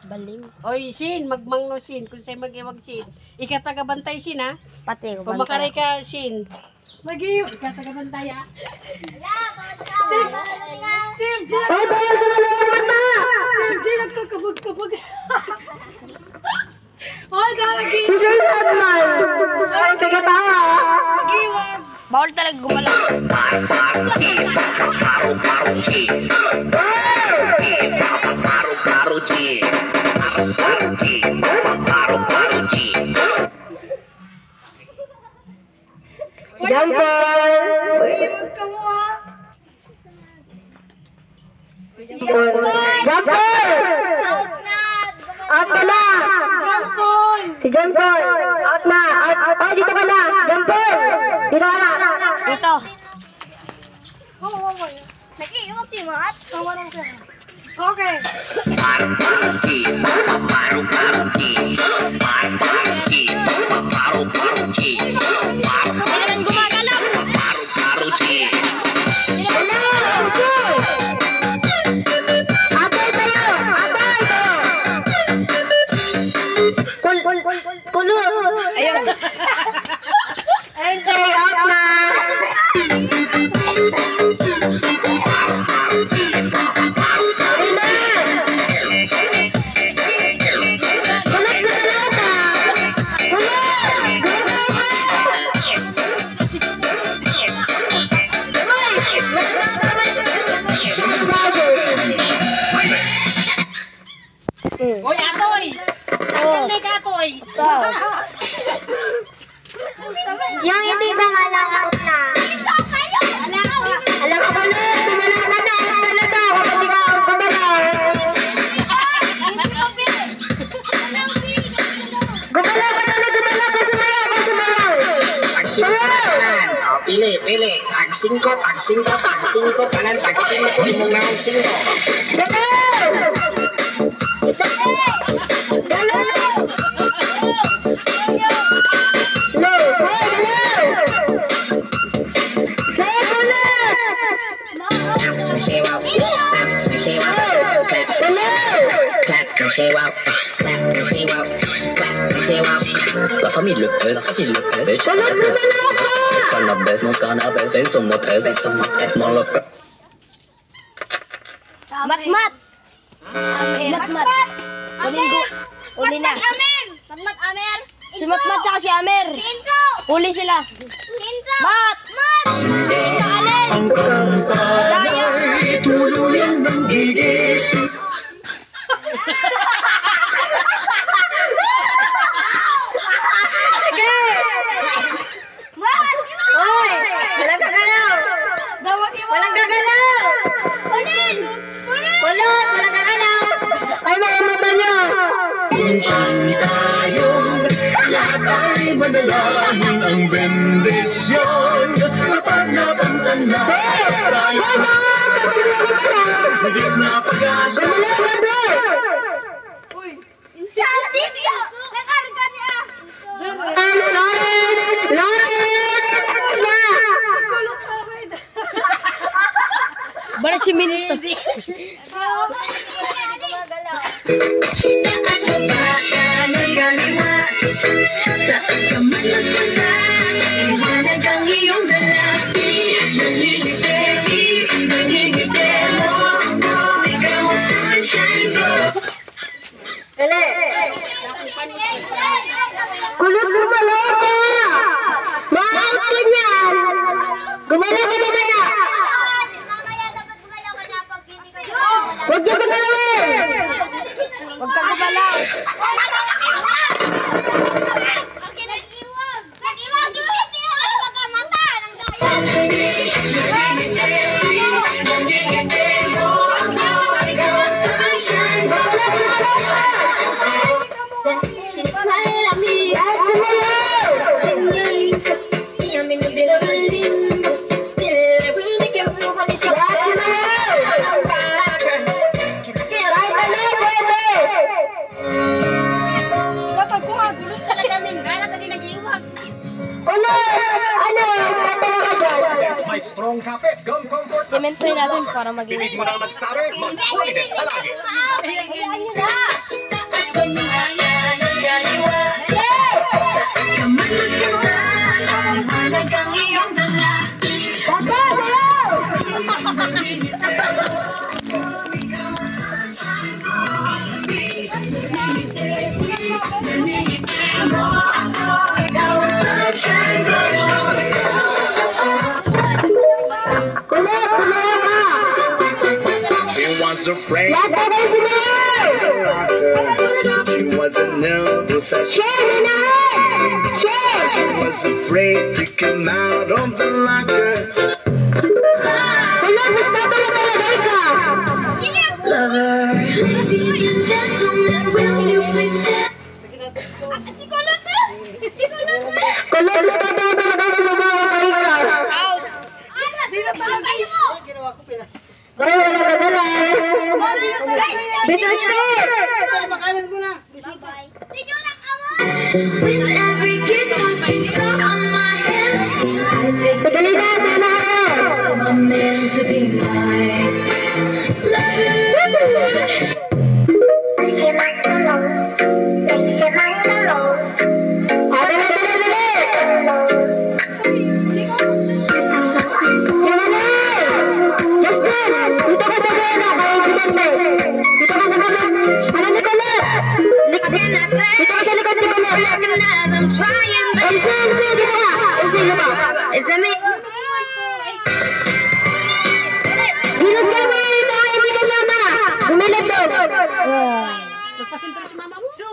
Baling. Oy, Shin, magmangno Shin. Kung sa'yo mag-iwag Shin. Ika tagabantay Shin, ha? Pati ko Kung makaray ka, Shin. Mag-iwag. Ika tagabantay, ha? Sim, Jay! Ay, bawal ko na lang ang mata! Sim, Jay, nagkakabog-kabog. Oh, daragi! Si Jay Sadman! Sige tayo! Mag-iwag! Bawal talaga gumalaw. Jumper! Mag-iwag ka mo, ha? Jumper! Out ka na! Jampol! Si Jumper! Out na! Out! Oh, dito ka na! Jumper! Dito ka na! Ito. Nag-iiwag si Mat. Okay. Kailan gumagalaw? Hello! Sir! Atay tayo! Atay tayo! Pulo! Ayun. Entry out na! Oy, atoy! Oh. Ay, atoy! Ito. Yung hindi ba nga lang out na? Alam ko ba na? Tumala ka na! Tumala ka! Kapag ikaw ang gumalaw! Gumalaw ka na! Gumalaw ka! Sumayaw ka! Sumayaw! Tag 5 kanan. O, pili. Tag 5, kanan, tag 5, imong na 5. Galaw! Galaw! Slow! Galaw! Smishewa. La famille Lopez, cannabis, c'est son motes, mon love. Matmat. Matmat. Uli na. Matmat Amer. Si Matmat tsaka si Amer. Inso. Huli sila. Inso. Mat! Ika alin! Raya! Hoy! Walang gagalaw! Walang gagalaw! Walang gagalaw! Ay, mga mata nyo! Lahat ay manalangin ang bendisyon kapag nabantan na tayo higit na pag-asa. Inso. Nakarga niya. Lawrence! Bara si Minto. Kulot gumalaw ka! Mahal ka niyan! Gumalaw ka na kaya! Mamaya dapat gumalaw ka na pag hindi ka gumalaw. Huwag niyo gumalawin! Huwag ka gumalaw. Nag-iwag! Hindi ako magkamata ng daya. Smile at me! That's sumayaw! See, I'm in a bit of a limbo. Still, I will make a move on this. That's sumayaw! Right, pwede! Kapit, gum comfort. Sementoy natin para maging Bilis mo lang magsabi, mag-toilet ka lagi. Kulit, sumayaw ka. She was afraid Lahat na kayo sumayaw. She wasn't nervous as she Share, manahan. Share. was afraid to come out of the locker. Kulit, basta talaga ka. Lover, ladies and gentlemen, will you please stand? Kulit, basta talaga ka. out. Dala, Bisan ko. With every guitar string star on my hand, I take the Padali na, sana kayo. of a man to be my lover. Dali. Justin, dito ka sa Buena, kay Vicente. Dito ka sa Buena. Ano ni Kulit? Dito ka sa likod ni Kulit. MC, dito ka. MC, dito ka. Hilot ka mo, ito ay hindi kasama. Bumilip daw. Nagpasintra si mama mo? Do.